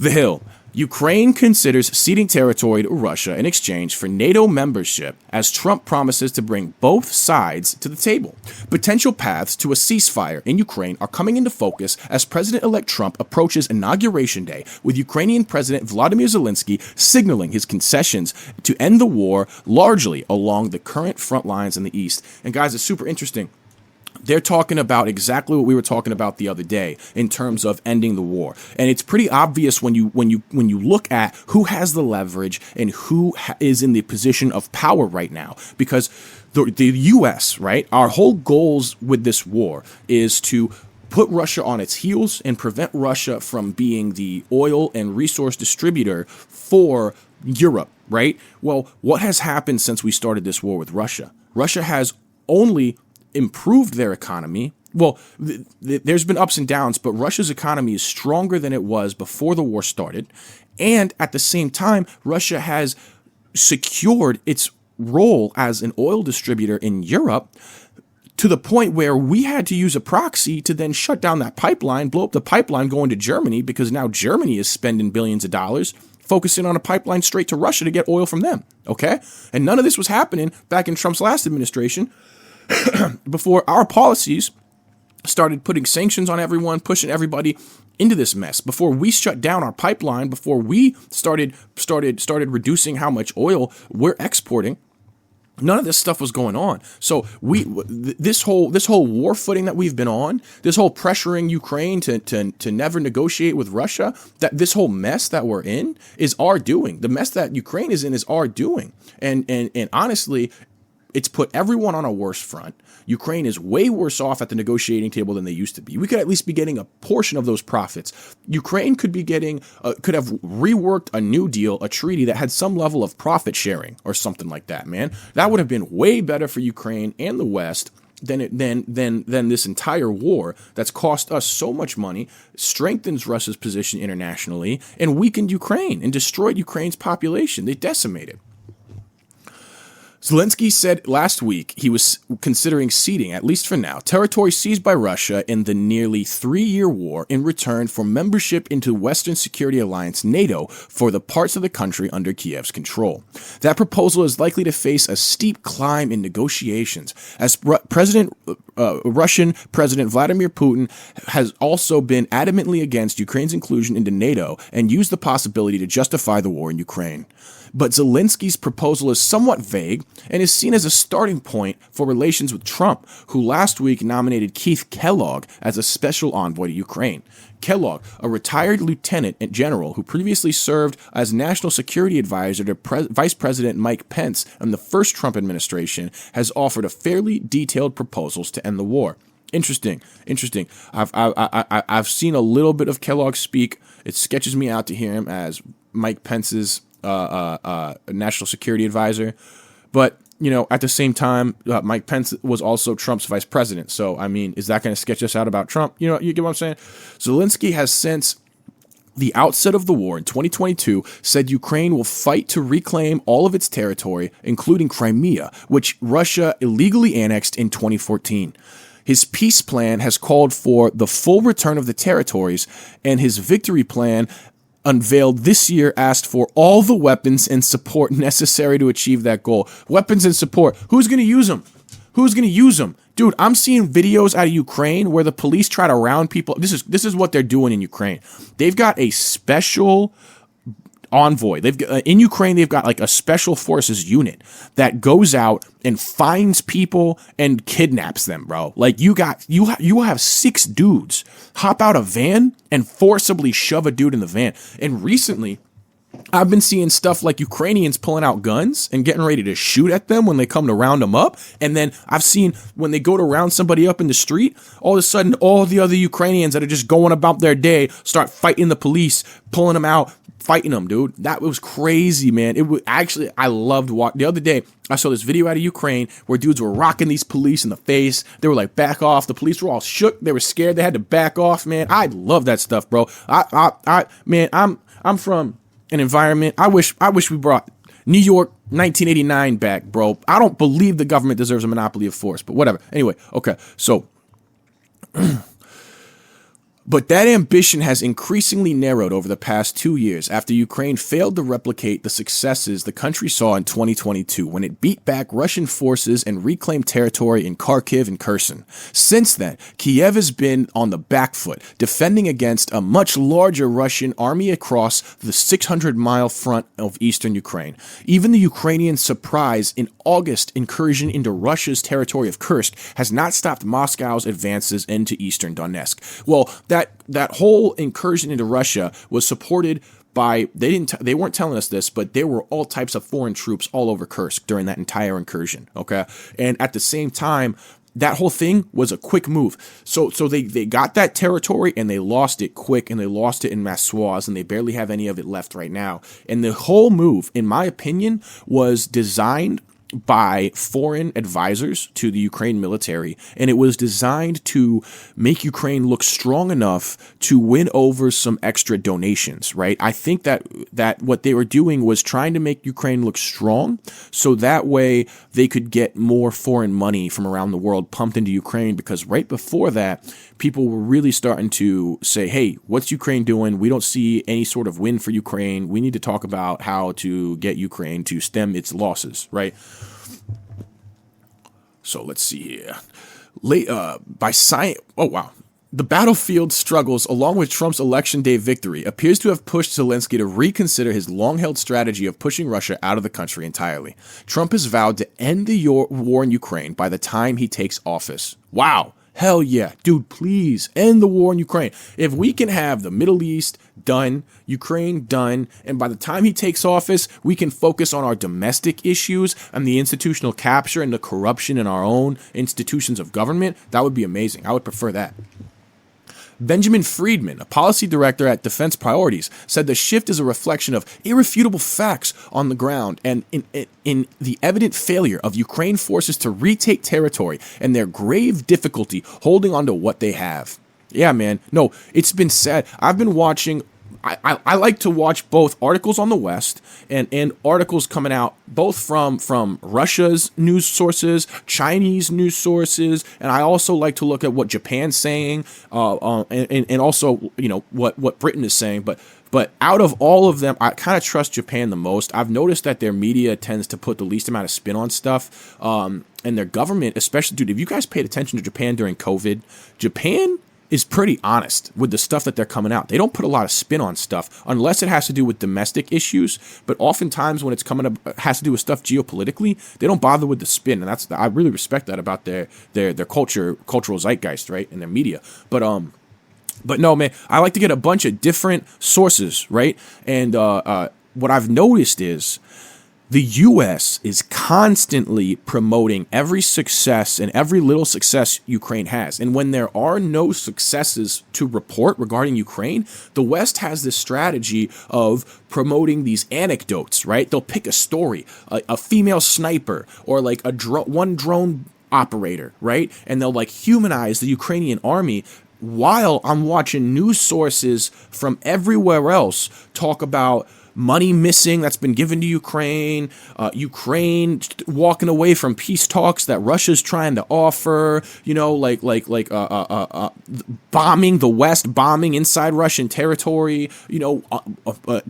The Hill. Ukraine considers ceding territory to Russia in exchange for NATO membership as Trump promises to bring both sides to the table. Potential paths to a ceasefire in Ukraine are coming into focus as President-elect Trump approaches Inauguration Day, with Ukrainian President Volodymyr Zelensky signaling his concessions to end the war largely along the current front lines in the east. And guys, it's super interesting. They're talking about exactly what we were talking about the other day in terms of ending the war. And it's pretty obvious when you look at who has the leverage and who is in the position of power right now, because the US, right, our whole goals with this war is to put Russia on its heels and prevent Russia from being the oil and resource distributor for Europe, right? Well, what has happened since we started this war with Russia? Russia has only improved their economy. Well, there's been ups and downs, but Russia's economy is stronger than it was before the war started. And at the same time, Russia has secured its role as an oil distributor in Europe to the point where we had to use a proxy to then shut down that pipeline, blow up the pipeline going to Germany, because now Germany is spending billions of dollars focusing on a pipeline straight to Russia to get oil from them. Okay? And none of this was happening back in Trump's last administration, before our policies started putting sanctions on everyone, pushing everybody into this mess. Before we shut down our pipeline, before we started reducing how much oil we're exporting, none of this stuff was going on. So this whole war footing that we've been on, this whole pressuring Ukraine to never negotiate with Russia, that this whole mess that we're in is our doing. The mess that Ukraine is in is our doing. And honestly, it's put everyone on a worse front. Ukraine is way worse off at the negotiating table than they used to be. We could at least be getting a portion of those profits. Ukraine could be getting, could have reworked a new deal, a treaty that had some level of profit sharing or something like that, man. That would have been way better for Ukraine and the West than this entire war that's cost us so much money, strengthens Russia's position internationally, and weakened Ukraine and destroyed Ukraine's population. They decimated. Zelensky said last week he was considering ceding, at least for now, territory seized by Russia in the nearly 3-year war in return for membership into Western Security Alliance NATO for the parts of the country under Kiev's control. That proposal is likely to face a steep climb in negotiations, as Russian President Vladimir Putin has also been adamantly against Ukraine's inclusion into NATO and used the possibility to justify the war in Ukraine. But Zelensky's proposal is somewhat vague and is seen as a starting point for relations with Trump, who last week nominated Keith Kellogg as a special envoy to Ukraine. Kellogg, a retired lieutenant general who previously served as national security advisor to Vice President Mike Pence in the first Trump administration, has offered a fairly detailed proposals to end the war. Interesting. I've seen a little bit of Kellogg speak. It sketches me out to hear him as Mike Pence's national security advisor, but at the same time, Mike Pence was also Trump's vice president. So I mean, is that going to sketch us out about Trump? You get what I'm saying? Zelensky has since the outset of the war in 2022 said Ukraine will fight to reclaim all of its territory, including Crimea, which Russia illegally annexed in 2014. His peace plan has called for the full return of the territories, and his victory plan unveiled this year asked for all the weapons and support necessary to achieve that goal. Weapons and support. Who's going to use them? Who's going to use them? Dude, I'm seeing videos out of Ukraine where the police try to round people. This is what they're doing in Ukraine. They've got a special envoy. In Ukraine, they've got like a special forces unit that goes out and finds people and kidnaps them, bro. Like you have 6 dudes hop out a van and forcibly shove a dude in the van. And recently, I've been seeing stuff like Ukrainians pulling out guns and getting ready to shoot at them when they come to round them up. And then I've seen when they go to round somebody up in the street, all of a sudden, all the other Ukrainians that are just going about their day start fighting the police, pulling them out, fighting them, dude. That was crazy, man. It was actually, I loved watching. The other day, I saw this video out of Ukraine where dudes were rocking these police in the face. They were like, back off. The police were all shook. They were scared. They had to back off, man. I love that stuff, bro. I'm from an environment. I wish we brought New York 1989 back, bro. I don't believe the government deserves a monopoly of force, but whatever. Anyway, okay. So But that ambition has increasingly narrowed over the past 2 years after Ukraine failed to replicate the successes the country saw in 2022 when it beat back Russian forces and reclaimed territory in Kharkiv and Kherson. Since then, Kiev has been on the back foot, defending against a much larger Russian army across the 600-mile front of eastern Ukraine. Even the Ukrainian surprise in August incursion into Russia's territory of Kursk has not stopped Moscow's advances into eastern Donetsk. Well, that whole incursion into Russia was supported by, they weren't telling us this, but there were all types of foreign troops all over Kursk during that entire incursion, okay? And at the same time, that whole thing was a quick move. So they got that territory and they lost it quick, and they lost it in mass swaths, and they barely have any of it left right now. And the whole move, in my opinion, was designed by foreign advisors to the Ukraine military, and it was designed to make Ukraine look strong enough to win over some extra donations, right? I think that what they were doing was trying to make Ukraine look strong so that way they could get more foreign money from around the world pumped into Ukraine, because right before that, people were really starting to say, hey, what's Ukraine doing? We don't see any sort of win for Ukraine. We need to talk about how to get Ukraine to stem its losses, right? So let's see here. Oh, wow. The battlefield struggles, along with Trump's election day victory, appears to have pushed Zelensky to reconsider his long-held strategy of pushing Russia out of the country entirely. Trump has vowed to end the war in Ukraine by the time he takes office. Wow. Hell yeah. Dude, please end the war in Ukraine. If we can have the Middle East done, Ukraine done, and by the time he takes office, we can focus on our domestic issues and the institutional capture and the corruption in our own institutions of government, that would be amazing. I would prefer that. Benjamin Friedman, a policy director at Defense Priorities, said the shift is a reflection of irrefutable facts on the ground and in the evident failure of Ukraine forces to retake territory and their grave difficulty holding on to what they have. Yeah, man. No, it's been sad. I've been watching. I like to watch both articles on the West and articles coming out both from Russia's news sources, Chinese news sources, and I also like to look at what Japan's saying, and also, you know, what Britain is saying. But out of all of them, I kind of trust Japan the most. I've noticed that their media tends to put the least amount of spin on stuff, and their government, especially, dude, if you guys paid attention to Japan during COVID, Japan is pretty honest with the stuff that they're coming out. They don't put a lot of spin on stuff unless it has to do with domestic issues. But oftentimes when it's coming up, has to do with stuff geopolitically, they don't bother with the spin. And I really respect that about their cultural zeitgeist, right? And their media. But no, man, I like to get a bunch of different sources, right? And what I've noticed is the U.S. is constantly promoting every success and every little success Ukraine has. And when there are no successes to report regarding Ukraine, the West has this strategy of promoting these anecdotes, right? They'll pick a story, a female sniper, or like one drone operator, right? And they'll like humanize the Ukrainian army, while I'm watching news sources from everywhere else talk about money missing that's been given to Ukraine, Ukraine walking away from peace talks that Russia's trying to offer, you know, bombing the West, bombing inside Russian territory, you know,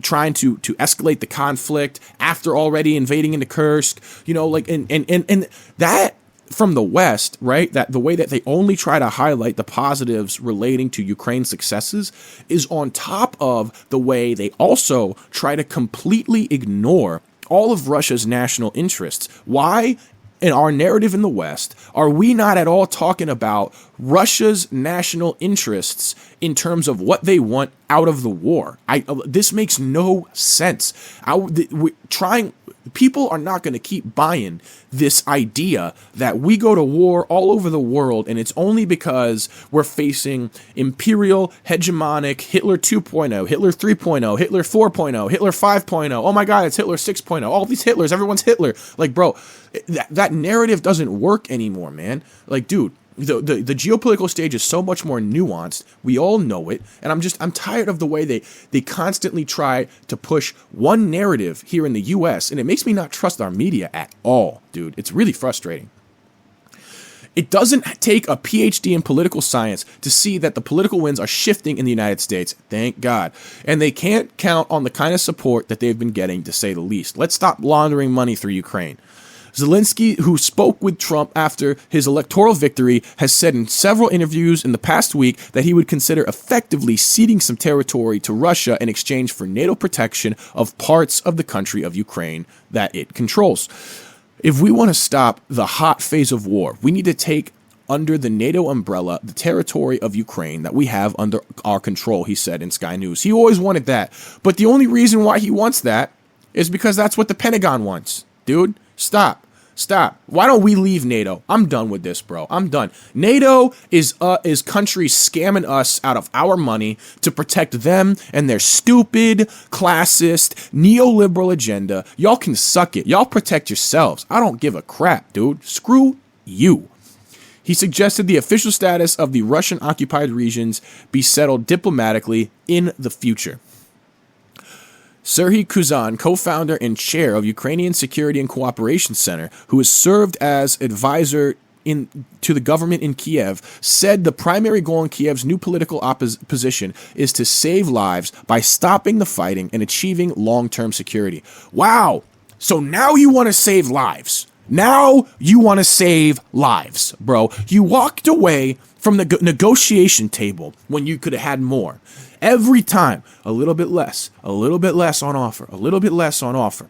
trying to escalate the conflict after already invading into Kursk, you know, like, and that from the West, right, that the way that they only try to highlight the positives relating to Ukraine's successes is on top of the way they also try to completely ignore all of Russia's national interests. Why, in our narrative in the West, are we not at all talking about Russia's national interests in terms of what they want out of the war? This makes no sense. People are not going to keep buying this idea that we go to war all over the world and it's only because we're facing imperial, hegemonic Hitler 2.0, Hitler 3.0, Hitler 4.0, Hitler 5.0. Oh my God, it's Hitler 6.0. All these Hitlers, everyone's Hitler. Like, bro, that narrative doesn't work anymore, man. Like, dude, the geopolitical stage is so much more nuanced. We all know it. And I'm tired of the way they constantly try to push one narrative here in the US. And it makes me not trust our media at all, dude. It's really frustrating. It doesn't take a PhD in political science to see that the political winds are shifting in the United States. Thank God. And they can't count on the kind of support that they've been getting, to say the least. Let's stop laundering money through Ukraine. Zelensky, who spoke with Trump after his electoral victory, has said in several interviews in the past week that he would consider effectively ceding some territory to Russia in exchange for NATO protection of parts of the country of Ukraine that it controls. If we want to stop the hot phase of war, we need to take under the NATO umbrella the territory of Ukraine that we have under our control, he said in Sky News. He always wanted that. But the only reason why he wants that is because that's what the Pentagon wants. Dude, stop. Why don't we leave NATO? I'm done with this, bro. I'm done. NATO is countries scamming us out of our money to protect them and their stupid, classist, neoliberal agenda. Y'all can suck it. Y'all protect yourselves. I don't give a crap, dude. Screw you. He suggested the official status of the Russian-occupied regions be settled diplomatically in the future. Serhiy Kuzan, co-founder and chair of Ukrainian Security and Cooperation Center, who has served as advisor to the government in Kiev, said the primary goal in Kiev's new political position is to save lives by stopping the fighting and achieving long-term security. Wow! So now you want to save lives. Now you want to save lives, bro. You walked away from the negotiation table when you could have had more. Every time, a little bit less on offer.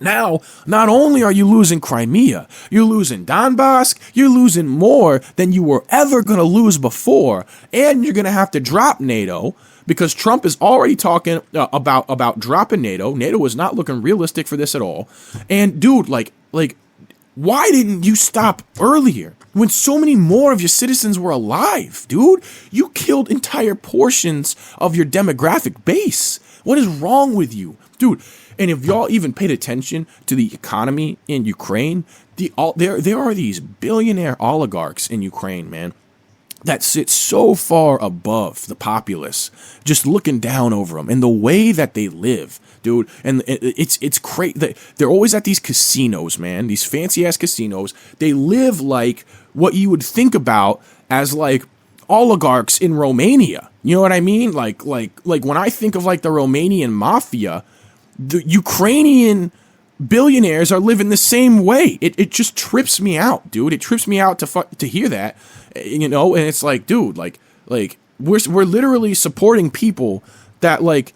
Now, not only are you losing Crimea, you're losing Donbass, you're losing more than you were ever going to lose before, and you're going to have to drop NATO because Trump is already talking about dropping NATO. NATO is not looking realistic for this at all. And dude, like, why didn't you stop earlier when so many more of your citizens were alive, dude? You killed entire portions of your demographic base. What is wrong with you, dude? And if y'all even paid attention to the economy in Ukraine, there are these billionaire oligarchs in Ukraine, man, that sit so far above the populace, just looking down over them, and the way that they live, dude. And it's crazy. They're always at these casinos, man, these fancy ass casinos. They live like what you would think about as like oligarchs in Romania. You know what I mean? Like when I think of like the Romanian mafia, the Ukrainian billionaires are living the same way. It just trips me out, dude. It trips me out to hear that, you know. And it's like, dude, like we're literally supporting people that like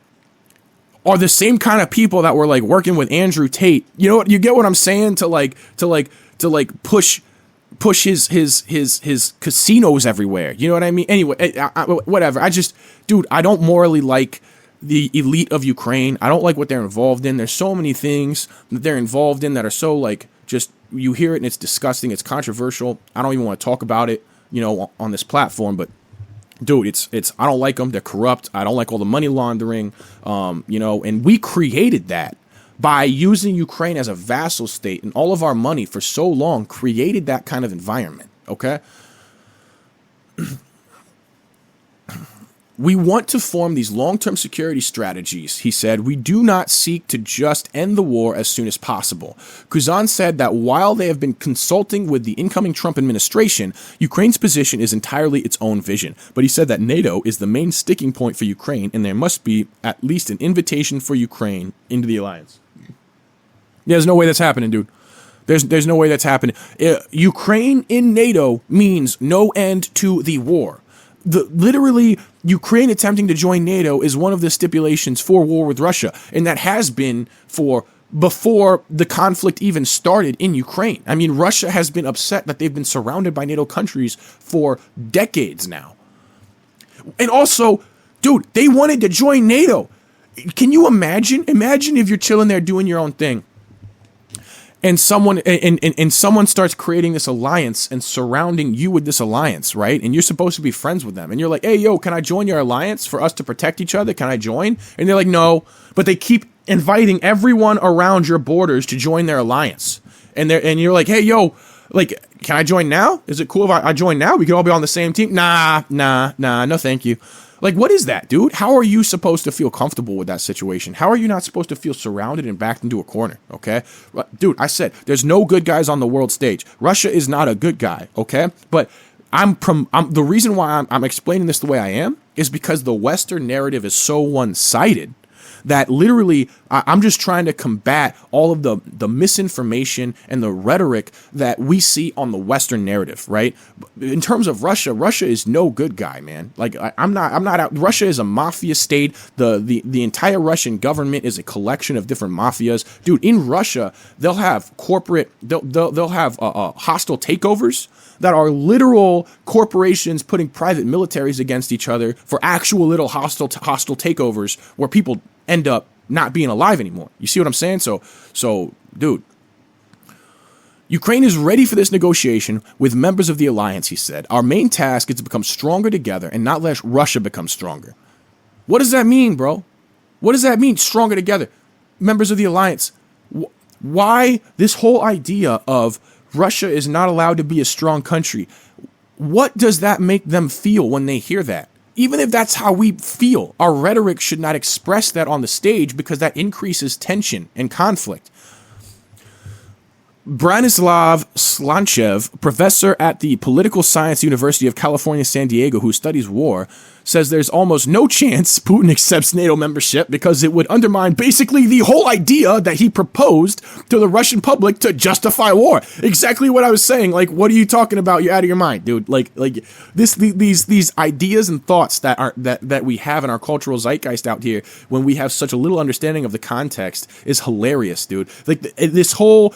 are the same kind of people that were like working with Andrew Tate. You know what? You get what I'm saying? To push his casinos everywhere. You know what I mean? Anyway, whatever. Dude, I don't morally like the elite of Ukraine. I don't like what they're involved in. There's so many things that they're involved in that are so like, just, you hear it and it's disgusting. It's controversial. I don't even want to talk about it, you know, on this platform, but dude, it's, I don't like them. They're corrupt. I don't like all the money laundering, you know, and we created that by using Ukraine as a vassal state, and all of our money for so long created that kind of environment. Okay. We want to form these long-term security strategies, he said. We do not seek to just end the war as soon as possible. Kuzan said that while they have been consulting with the incoming Trump administration, Ukraine's position is entirely its own vision. But he said that NATO is the main sticking point for Ukraine, and there must be at least an invitation for Ukraine into the alliance. There's no way that's happening, dude. There's no way that's happening. Ukraine in NATO means no end to the war. Literally, Ukraine attempting to join NATO is one of the stipulations for war with Russia, and that has been for before the conflict even started in Ukraine. I mean, Russia has been upset that they've been surrounded by NATO countries for decades now. And also, dude, they wanted to join NATO. Can you imagine? Imagine if you're chilling there doing your own thing, and someone starts creating this alliance and surrounding you with this alliance, right? And you're supposed to be friends with them. And you're like, hey, yo, can I join your alliance for us to protect each other? Can I join? And they're like, no. But they keep inviting everyone around your borders to join their alliance. And you're like, hey, yo, like, can I join now? Is it cool if I join now? We can all be on the same team? Nah, no thank you. Like, what is that, dude? How are you supposed to feel comfortable with that situation? How are you not supposed to feel surrounded and backed into a corner, okay? Dude, I said, there's no good guys on the world stage. Russia is not a good guy, okay? But the reason why I'm explaining this the way I am is because the Western narrative is so one-sided that literally I'm just trying to combat all of the misinformation and the rhetoric that we see on the Western narrative, right? In terms of Russia, Russia is no good guy, man. Like I'm not out. Russia is a mafia state. The entire Russian government is a collection of different mafias, dude. In Russia, they'll have they'll have hostile takeovers that are literal corporations putting private militaries against each other for actual little hostile takeovers where people end up not being alive anymore. You see what I'm saying? So, dude, Ukraine is ready for this negotiation with members of the alliance, he said. Our main task is to become stronger together and not let Russia become stronger. What does that mean, bro? What does that mean, stronger together? Members of the alliance. Why this whole idea of Russia is not allowed to be a strong country? What does that make them feel when they hear that? Even if that's how we feel, our rhetoric should not express that on the stage because that increases tension and conflict. Branislav Slanchev, professor at the Political Science University of California, San Diego, who studies war, says there's almost no chance Putin accepts NATO membership because it would undermine basically the whole idea that he proposed to the Russian public to justify war. Exactly what I was saying. Like, what are you talking about? You're out of your mind, dude. Like these ideas and thoughts that we have in our cultural zeitgeist out here when we have such a little understanding of the context is hilarious, dude. Like this whole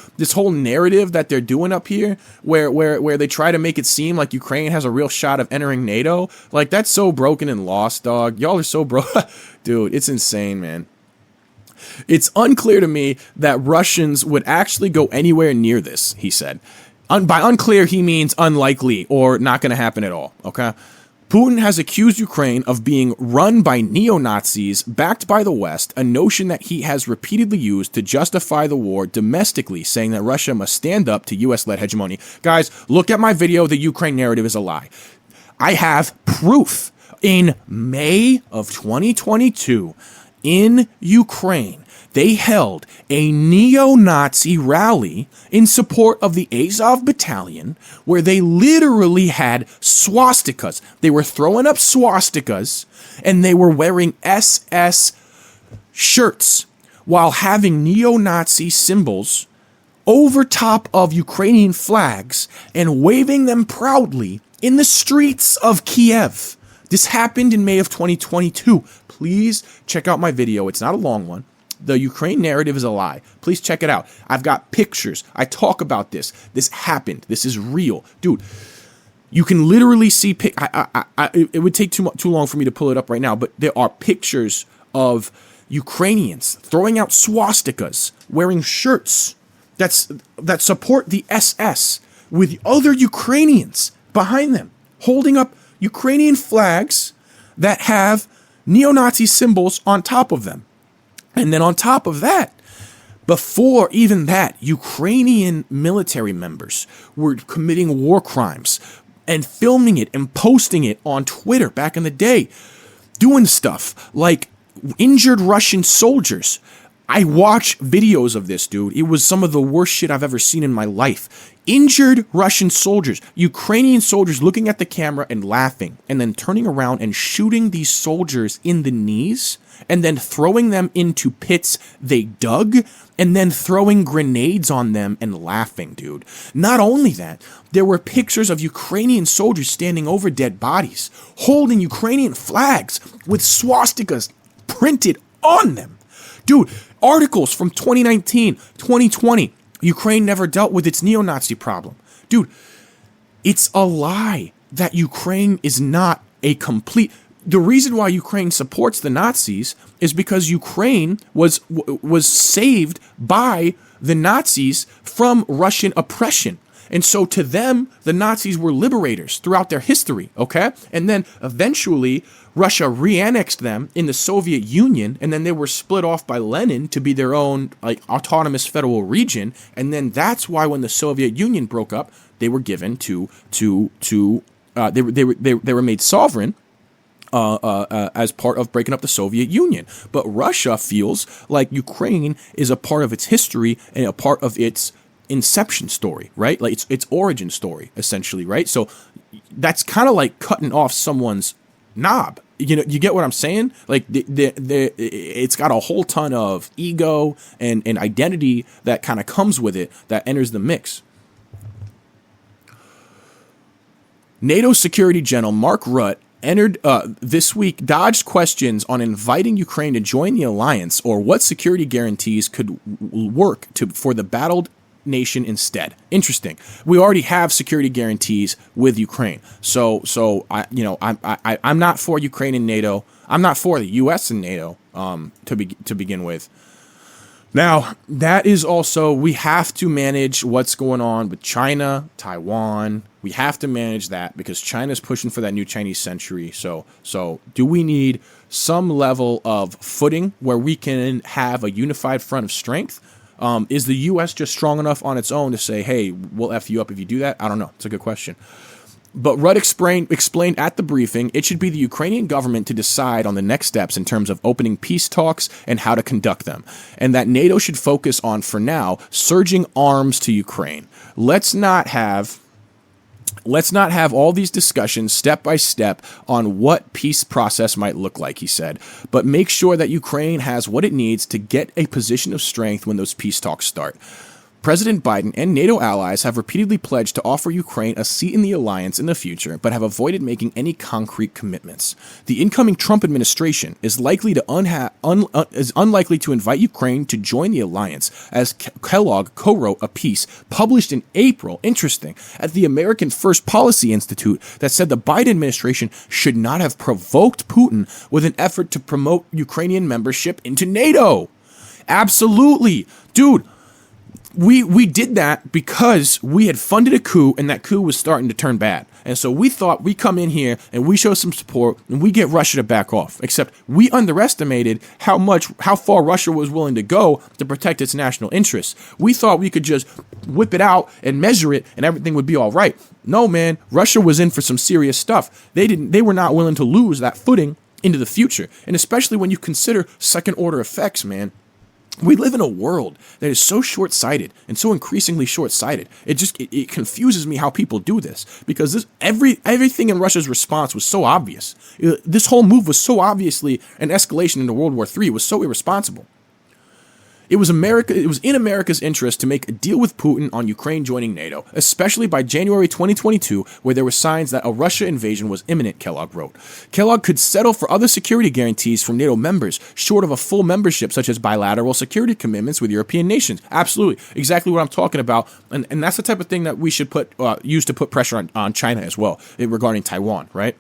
narrative that they're doing up here where they try to make it seem like Ukraine has a real shot of entering NATO. Like, that's so broken and lost, dog. Y'all are so dude, it's insane, man. It's unclear to me that Russians would actually go anywhere near this, he said. By unclear, he means unlikely or not going to happen at all, okay? Putin has accused Ukraine of being run by neo-Nazis backed by the West, a notion that he has repeatedly used to justify the war domestically, saying that Russia must stand up to U.S.-led hegemony. Guys, look at my video. The Ukraine narrative is a lie. I have proof. In May of 2022, in Ukraine, they held a neo-Nazi rally in support of the Azov battalion where they literally had swastikas. They were throwing up swastikas and they were wearing SS shirts while having neo-Nazi symbols over top of Ukrainian flags and waving them proudly in the streets of Kiev. This happened in May of 2022. Please check out my video. It's not a long one. The Ukraine narrative is a lie. Please check it out. I've got pictures. I talk about this. This happened. This is real. Dude, you can literally see... it would take too long for me to pull it up right now, but there are pictures of Ukrainians throwing out swastikas, wearing shirts that support the SS with other Ukrainians behind them, holding up Ukrainian flags that have neo-Nazi symbols on top of them. And then on top of that, before even that, Ukrainian military members were committing war crimes and filming it and posting it on Twitter back in the day, doing stuff like injured Russian soldiers. I watch videos of this, dude. It was some of the worst shit I've ever seen in my life. Injured Russian soldiers, Ukrainian soldiers looking at the camera and laughing, and then turning around and shooting these soldiers in the knees, and then throwing them into pits they dug, and then throwing grenades on them and laughing, dude. Not only that, there were pictures of Ukrainian soldiers standing over dead bodies, holding Ukrainian flags with swastikas printed on them. Dude, articles from 2019, 2020, Ukraine never dealt with its neo-Nazi problem. Dude, it's a lie that Ukraine is not a complete... The reason why Ukraine supports the Nazis is because Ukraine was saved by the Nazis from Russian oppression. And so to them, the Nazis were liberators throughout their history, okay? And then eventually, Russia re-annexed them in the Soviet Union, and then they were split off by Lenin to be their own autonomous federal region. And then that's why when the Soviet Union broke up, they were given they were made sovereign as part of breaking up the Soviet Union. But Russia feels like Ukraine is a part of its history and a part of its inception story, right? Like its origin story, essentially, right? So that's kind of like cutting off someone's knob. You know, you get what I'm saying? Like it's got a whole ton of ego and identity that kind of comes with it that enters the mix. NATO Security General Mark Rutte entered this week dodged questions on inviting Ukraine to join the alliance or what security guarantees could work for the battled nation instead. Interesting. We already have security guarantees with Ukraine. So I'm not for Ukraine and NATO. I'm not for the U.S. and NATO to begin with. Now, that is also, we have to manage what's going on with China, Taiwan. We have to manage that because China's pushing for that new Chinese century. So do we need some level of footing where we can have a unified front of strength? Is the U.S. just strong enough on its own to say, hey, we'll F you up if you do that? I don't know. It's a good question. But Rudd explained at the briefing it should be the Ukrainian government to decide on the next steps in terms of opening peace talks and how to conduct them, and that NATO should focus on, for now, surging arms to Ukraine. Let's not have all these discussions step by step on what peace process might look like, he said, but make sure that Ukraine has what it needs to get a position of strength when those peace talks start. President Biden and NATO allies have repeatedly pledged to offer Ukraine a seat in the alliance in the future, but have avoided making any concrete commitments. The incoming Trump administration is unlikely to invite Ukraine to join the alliance, as Kellogg co-wrote a piece published in April, interesting, at the American First Policy Institute that said the Biden administration should not have provoked Putin with an effort to promote Ukrainian membership into NATO. Absolutely. Dude. We did that because we had funded a coup and that coup was starting to turn bad. And so we thought we come in here and we show some support and we get Russia to back off. Except we underestimated how far Russia was willing to go to protect its national interests. We thought we could just whip it out and measure it and everything would be all right. No, man, Russia was in for some serious stuff. They were not willing to lose that footing into the future. And especially when you consider second order effects, man. We live in a world that is so short-sighted and so increasingly short-sighted. It confuses me how people do this because everything in Russia's response was so obvious. This whole move was so obviously an escalation into World War III. It was so irresponsible. It was in America's interest to make a deal with Putin on Ukraine joining NATO, especially by January 2022, where there were signs that a Russia invasion was imminent, Kellogg wrote. Kellogg could settle for other security guarantees from NATO members, short of a full membership, such as bilateral security commitments with European nations. Absolutely. Exactly what I'm talking about. And that's the type of thing that we should use to put pressure on China as well, regarding Taiwan, right?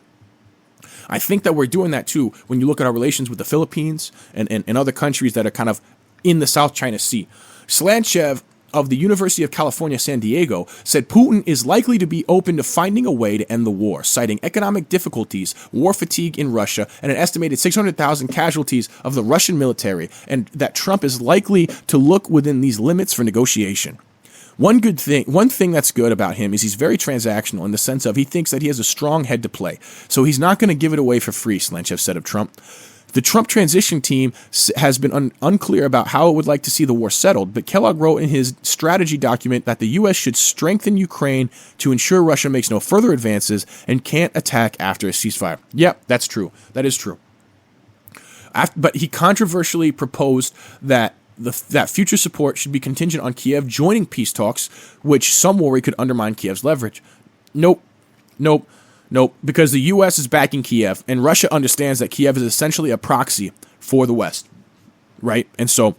I think that we're doing that too when you look at our relations with the Philippines and other countries that are kind of in the South China Sea. Slanchev of the University of California, San Diego, said Putin is likely to be open to finding a way to end the war, citing economic difficulties, war fatigue in Russia, and an estimated 600,000 casualties of the Russian military, and that Trump is likely to look within these limits for negotiation. One thing that's good about him is he's very transactional in the sense of he thinks that he has a strong head to play, so he's not going to give it away for free, Slanchev said of Trump. The Trump transition team has been unclear about how it would like to see the war settled, but Kellogg wrote in his strategy document that the U.S. should strengthen Ukraine to ensure Russia makes no further advances and can't attack after a ceasefire. Yep, that's true. That is true. But he controversially proposed that that future support should be contingent on Kiev joining peace talks, which some worry could undermine Kiev's leverage. Nope, because the U.S. is backing Kiev, and Russia understands that Kiev is essentially a proxy for the West, right? And so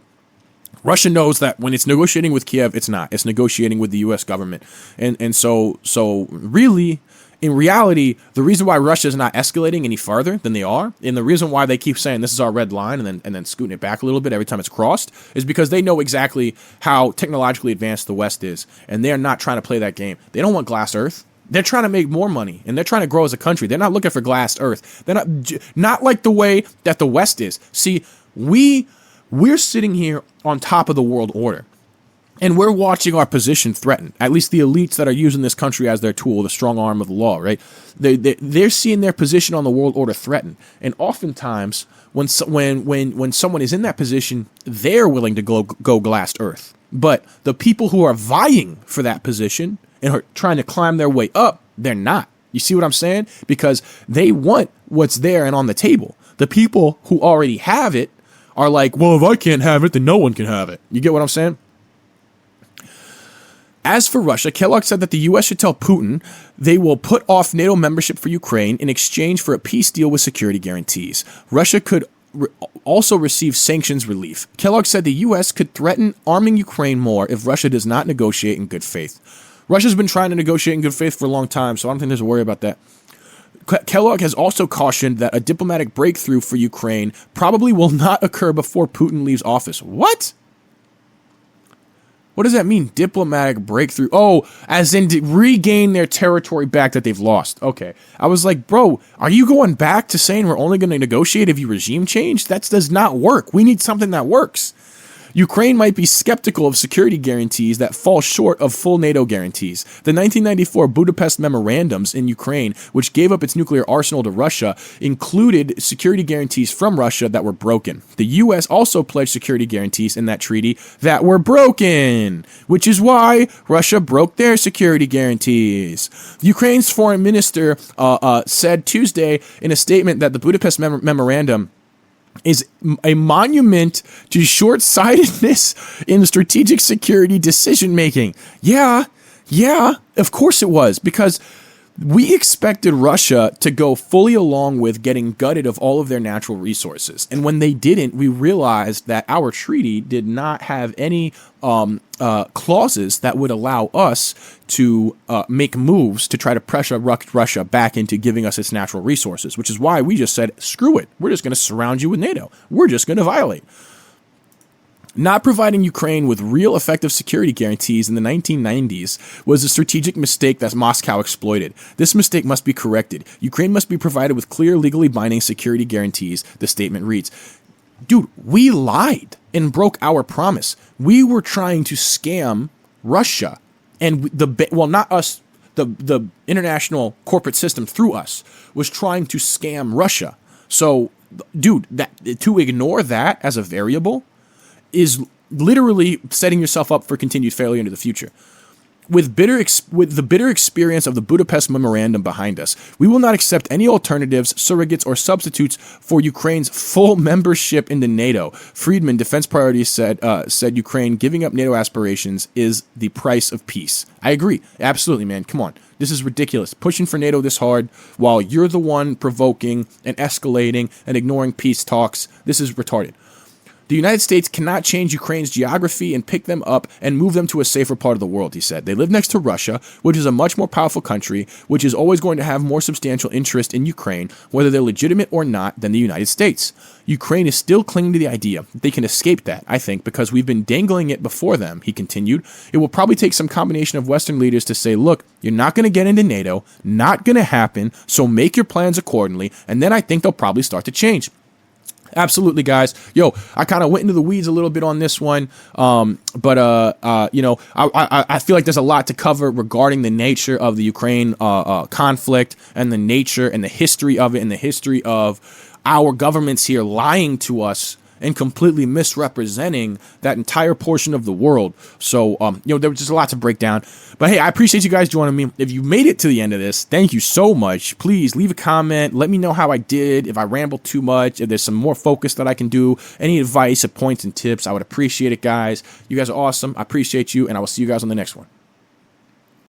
Russia knows that when it's negotiating with Kiev, it's not. It's negotiating with the U.S. government. And so really, in reality, the reason why Russia is not escalating any farther than they are, and the reason why they keep saying this is our red line and then scooting it back a little bit every time it's crossed, is because they know exactly how technologically advanced the West is, and they're not trying to play that game. They don't want glass Earth. They're trying to make more money, and they're trying to grow as a country. They're not looking for glass Earth. They're not like the way that the West is. See, we're sitting here on top of the world order. And we're watching our position threatened. At least the elites that are using this country as their tool, the strong arm of the law, right? They're seeing their position on the world order threatened. And oftentimes, when someone is in that position, they're willing to go blast Earth. But the people who are vying for that position and are trying to climb their way up, they're not. You see what I'm saying? Because they want what's there and on the table. The people who already have it are like, well, if I can't have it, then no one can have it. You get what I'm saying? As for Russia, Kellogg said that the U.S. should tell Putin they will put off NATO membership for Ukraine in exchange for a peace deal with security guarantees. Russia could also receive sanctions relief. Kellogg said the U.S. could threaten arming Ukraine more if Russia does not negotiate in good faith. Russia's been trying to negotiate in good faith for a long time, so I don't think there's a worry about that. Kellogg has also cautioned that a diplomatic breakthrough for Ukraine probably will not occur before Putin leaves office. What? What does that mean, diplomatic breakthrough? Oh, as in to regain their territory back that they've lost. Okay. I was like, bro, are you going back to saying we're only going to negotiate if you regime change? That does not work. We need something that works. Ukraine might be skeptical of security guarantees that fall short of full NATO guarantees. The 1994 Budapest memorandums in Ukraine, which gave up its nuclear arsenal to Russia, included security guarantees from Russia that were broken. The U.S. also pledged security guarantees in that treaty that were broken, which is why Russia broke their security guarantees. Ukraine's foreign minister said Tuesday in a statement that the Budapest memorandum is a monument to short-sightedness in strategic security decision-making. Yeah, of course it was, because we expected Russia to go fully along with getting gutted of all of their natural resources. And when they didn't, we realized that our treaty did not have any clauses that would allow us to make moves to try to pressure Russia back into giving us its natural resources, which is why we just said, screw it. We're just going to surround you with NATO. We're just going to violate. Not providing Ukraine with real effective security guarantees in the 1990s was a strategic mistake that Moscow exploited. This mistake must be corrected. Ukraine must be provided with clear, legally binding security guarantees, the statement reads. Dude, we lied and broke our promise. We were trying to scam Russia. And not us, the international corporate system through us was trying to scam Russia. So, dude, to ignore that as a variable is literally setting yourself up for continued failure into the future. With the bitter experience of the Budapest memorandum behind us, we will not accept any alternatives, surrogates, or substitutes for Ukraine's full membership into NATO. Friedman, Defense Priorities, said Ukraine giving up NATO aspirations is the price of peace. I agree. Absolutely, man. Come on. This is ridiculous. Pushing for NATO this hard while you're the one provoking and escalating and ignoring peace talks. This is retarded. The United States cannot change Ukraine's geography and pick them up and move them to a safer part of the world, he said. They live next to Russia, which is a much more powerful country, which is always going to have more substantial interest in Ukraine, whether they're legitimate or not, than the United States. Ukraine is still clinging to the idea that they can escape that, I think, because we've been dangling it before them, he continued. It will probably take some combination of Western leaders to say, look, you're not going to get into NATO, not going to happen, so make your plans accordingly, and then I think they'll probably start to change. Absolutely, guys. Yo, I kind of went into the weeds a little bit on this one, but I feel like there's a lot to cover regarding the nature of the Ukraine conflict and the nature and the history of it and the history of our governments here lying to us and completely misrepresenting that entire portion of the world. So, there was just a lot to break down. But hey, I appreciate you guys joining me. If you made it to the end of this, thank you so much. Please leave a comment. Let me know how I did, if I rambled too much, if there's some more focus that I can do, any advice or points and tips. I would appreciate it, guys. You guys are awesome. I appreciate you, and I will see you guys on the next one.